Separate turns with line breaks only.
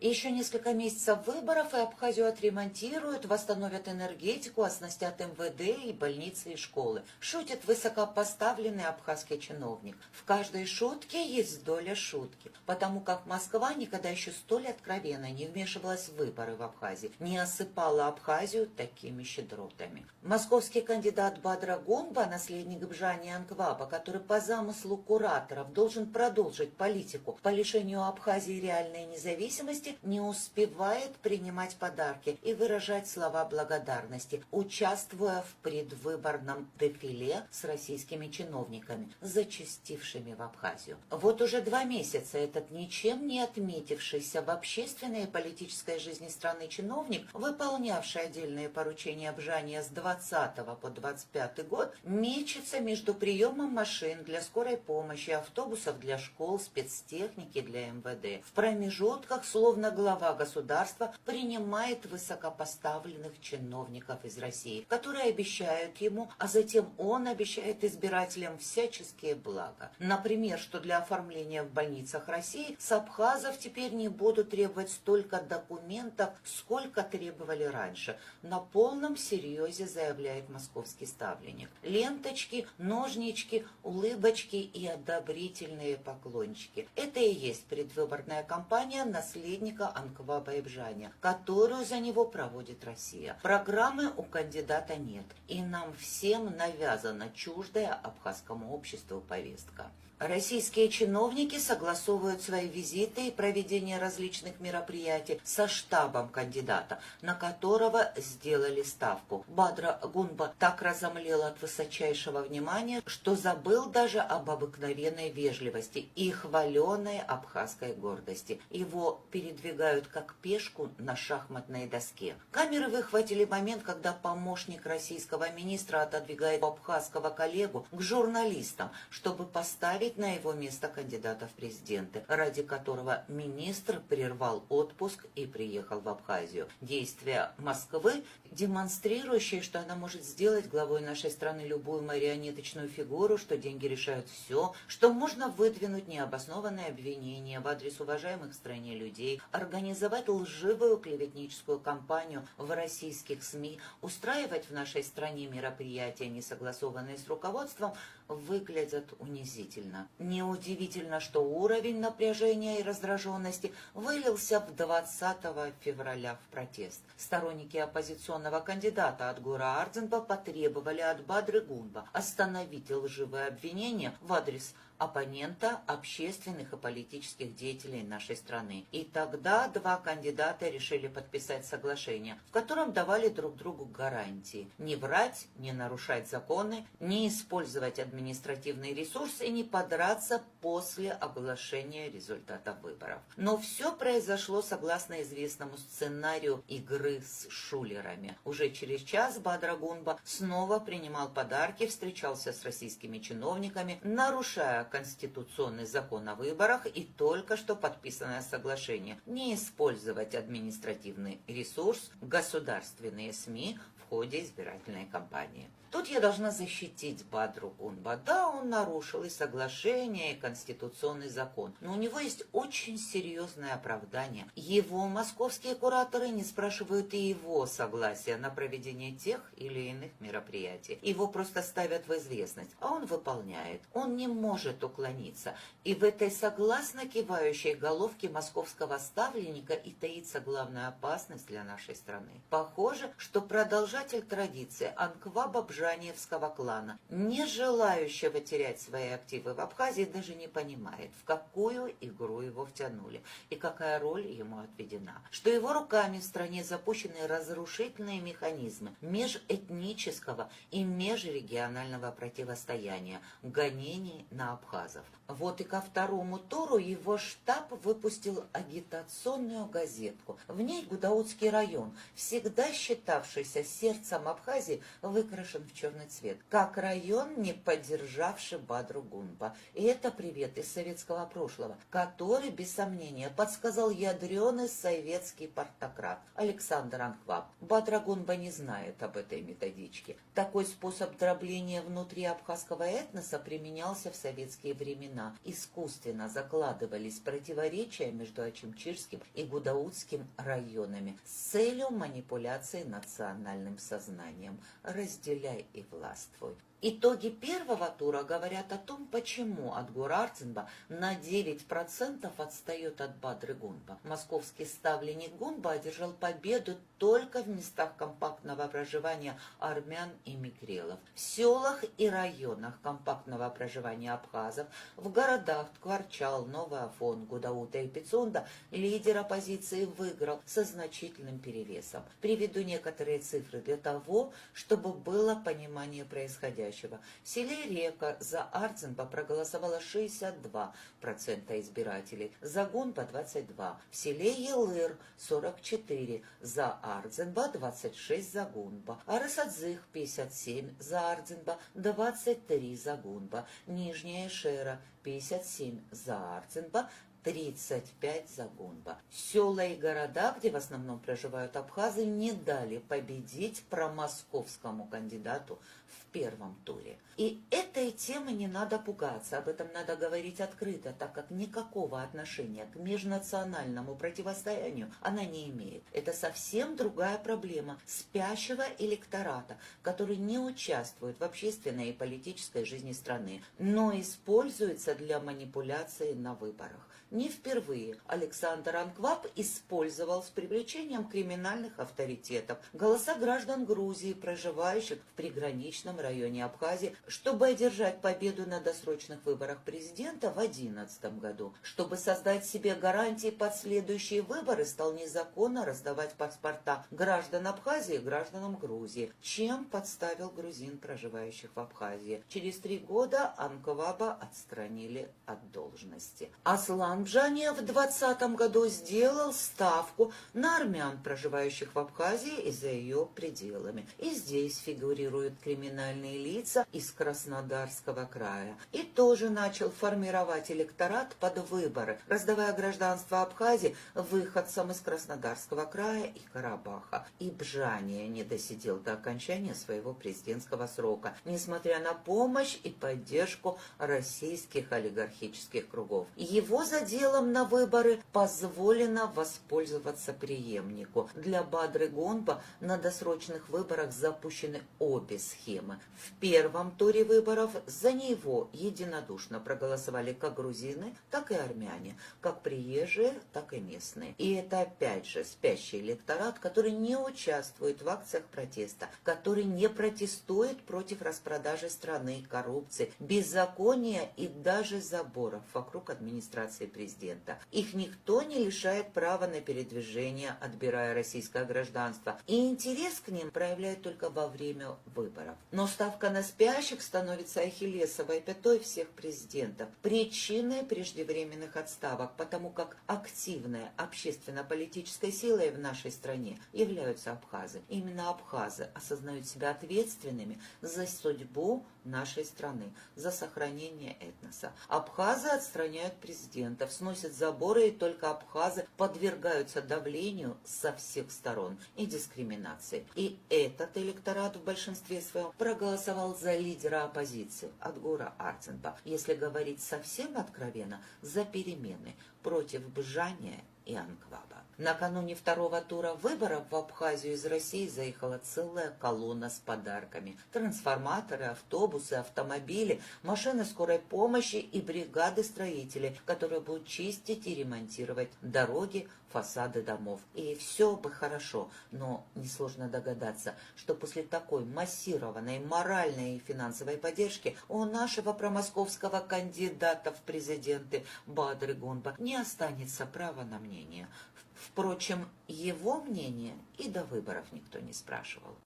Еще несколько месяцев выборов, и Абхазию отремонтируют, восстановят энергетику, оснастят МВД и больницы и школы. Шутит высокопоставленный абхазский чиновник. В каждой шутке есть доля шутки, потому как Москва никогда еще столь откровенно не вмешивалась в выборы в Абхазии, не осыпала Абхазию такими щедротами. Московский кандидат Бадра Гунба, наследник Бжани Анкваба, который по замыслу кураторов должен продолжить политику по лишению Абхазии реальной независимости, не успевает принимать подарки и выражать слова благодарности, участвуя в предвыборном дефиле с российскими чиновниками, зачастившими в Абхазию. Вот уже 2 месяца этот ничем не отметившийся в общественной и политической жизни страны чиновник, выполнявший отдельные поручения Бжания с 20 по 25 год, мечется между приемом машин для скорой помощи, автобусов для школ, спецтехники для МВД. В промежутках, словно глава государства, принимает высокопоставленных чиновников из России, которые обещают ему, а затем он обещает избирателям всяческие блага. Например, что для оформления в больницах России с абхазов теперь не будут требовать столько документов, сколько требовали раньше. На полном серьезе заявляет московский ставленник. Ленточки, ножнички, улыбочки и одобрительные поклончики. Это и есть предвыборная кампания наследника Анкваба и Бжания, которую за него проводит Россия. Программы у кандидата нет, и нам всем навязана чуждая абхазскому обществу повестка. Российские чиновники согласовывают свои визиты и проведение различных мероприятий со штабом кандидата, на которого сделали ставку. Бадра Гунба так разомлел от высочайшего внимания, что забыл даже об обыкновенной вежливости и хваленой абхазской гордости. Его передвигают как пешку на шахматной доске. Камеры выхватили момент, когда помощник российского министра отодвигает абхазского коллегу к журналистам, чтобы поставить на его место кандидата в президенты, ради которого министр прервал отпуск и приехал в Абхазию. Действия Москвы, демонстрирующие, что она может сделать главой нашей страны любую марионеточную фигуру, что деньги решают все, что можно выдвинуть необоснованные обвинения в адрес уважаемых в стране людей, организовать лживую клеветническую кампанию в российских СМИ, устраивать в нашей стране мероприятия, не согласованные с руководством, выглядят унизительно. Неудивительно, что уровень напряжения и раздраженности вылился в 20 февраля в протест. Сторонники оппозиционного кандидата Адгура Ардзенба потребовали от Бадры Гунба остановить лживые обвинения в адрес оппонента, общественных и политических деятелей нашей страны. И тогда 2 кандидата решили подписать соглашение, в котором давали друг другу гарантии: не врать, не нарушать законы, не использовать административный ресурс и не подраться после оглашения результатов выборов. Но все произошло согласно известному сценарию игры с шулерами. Уже через час Бадра Гунба снова принимал подарки, встречался с российскими чиновниками, нарушая конституционный закон о выборах и только что подписанное соглашение не использовать административный ресурс, государственные СМИ в ходе избирательной кампании. Тут я должна защитить Бадру Гунба. Да, он нарушил и соглашение, и конституционный закон, но у него есть очень серьезное оправдание. Его московские кураторы не спрашивают и его согласия на проведение тех или иных мероприятий. Его просто ставят в известность, а он выполняет. Он не может уклониться. И в этой согласно кивающей головке московского ставленника и таится главная опасность для нашей страны. Похоже, что продолжатель традиции Анкваба Бжаниевского клана, не желающего терять свои активы в Абхазии, даже не понимает, в какую игру его втянули и какая роль ему отведена. Что его руками в стране запущены разрушительные механизмы межэтнического и межрегионального противостояния, гонений на абхазов. Вот и ко второму туру его штаб выпустил агитационную газетку. В ней Гудаутский район, всегда считавшийся сердцем Абхазии, выкрашен в черный цвет, как район, не поддержавший Бадру Гунба. И это привет из советского прошлого, который, без сомнения, подсказал ядреный советский партократ Александр Анкваб. Бадра Гунба не знает об этой методичке. Такой способ дробления внутри абхазского этноса применялся в советские времена. Искусственно закладывались противоречия между Ачимчирским и Гудаутским районами с целью манипуляции национальным сознанием. Разделяй и властвуй. Итоги первого тура говорят о том, почему Адгур Арцинба на 9% отстает от Бадры Гунба. Московский ставленник Гунба одержал победу только в местах компактного проживания армян и мигрелов. В селах и районах компактного проживания абхазов, в городах Ткварчал, Новый Афон, Гудаута и Пицунда лидер оппозиции выиграл со значительным перевесом. Приведу некоторые цифры для того, чтобы было понимание происходящего. В селе Река за Арцинба проголосовало 62% избирателей, за Гунба 22%. В селе Елыр 44%, за Арцинба 26% за Гунба. Арасадзых 57% за Арцинба, 23% за Гунба. Нижняя Шера 57% за Арцинба, 35 за Гунба. Села и города, где в основном проживают абхазы, не дали победить промосковскому кандидату в первом туре. И этой темы не надо пугаться, об этом надо говорить открыто, так как никакого отношения к межнациональному противостоянию она не имеет. Это совсем другая проблема спящего электората, который не участвует в общественной и политической жизни страны, но используется для манипуляции на выборах. Не впервые Александр Анкваб использовал с привлечением криминальных авторитетов голоса граждан Грузии, проживающих в приграничном районе Абхазии, чтобы одержать победу на досрочных выборах президента в 2011 году. Чтобы создать себе гарантии под следующие выборы, стал незаконно раздавать паспорта граждан Абхазии гражданам Грузии, чем подставил грузин, проживающих в Абхазии. Через 3 года Анкваба отстранили от должности. Аслан Бжаниев в 2020 году сделал ставку на армян, проживающих в Абхазии и за ее пределами. И здесь фигурируют криминальные лица из Краснодарского края. И тоже начал формировать электорат под выборы, раздавая гражданство Абхазии выходцам из Краснодарского края и Карабаха. И Бжания не досидел до окончания своего президентского срока, несмотря на помощь и поддержку российских олигархических кругов. Его заделом на выборы позволено воспользоваться преемнику. Для Бадры Гунба на досрочных выборах запущены обе схемы. В первом туре выборов за него единодушно проголосовали как грузины, так и армяне, как приезжие, так и местные. И это опять же спящий электорат, который не участвует в акциях протеста, который не протестует против распродажи страны, коррупции, беззакония и даже заборов вокруг администрации президента. Их никто не лишает права на передвижение, отбирая российское гражданство. И интерес к ним проявляют только во время выборов. Но ставка на спящих становится ахиллесовой пятой всех президентов, причиной преждевременных отставок, потому как активной общественно-политической силой в нашей стране являются абхазы. Именно абхазы осознают себя ответственными за судьбу нашей страны, за сохранение этноса. Абхазы отстраняют президентов, сносят заборы, и только абхазы подвергаются давлению со всех сторон и дискриминации. И этот электорат в большинстве своем проголосовал за лидера оппозиции Адгура Арцинба. Если говорить совсем откровенно, за перемены против Бжания и Анкваба. Накануне второго тура выборов в Абхазию из России заехала целая колонна с подарками. Трансформаторы, автобусы, автомобили, машины скорой помощи и бригады строителей, которые будут чистить и ремонтировать дороги, фасады домов. И все бы хорошо, но несложно догадаться, что после такой массированной моральной и финансовой поддержки у нашего промосковского кандидата в президенты Бадры Гунба не останется права на мнение. Впрочем, его мнение и до выборов никто не спрашивал.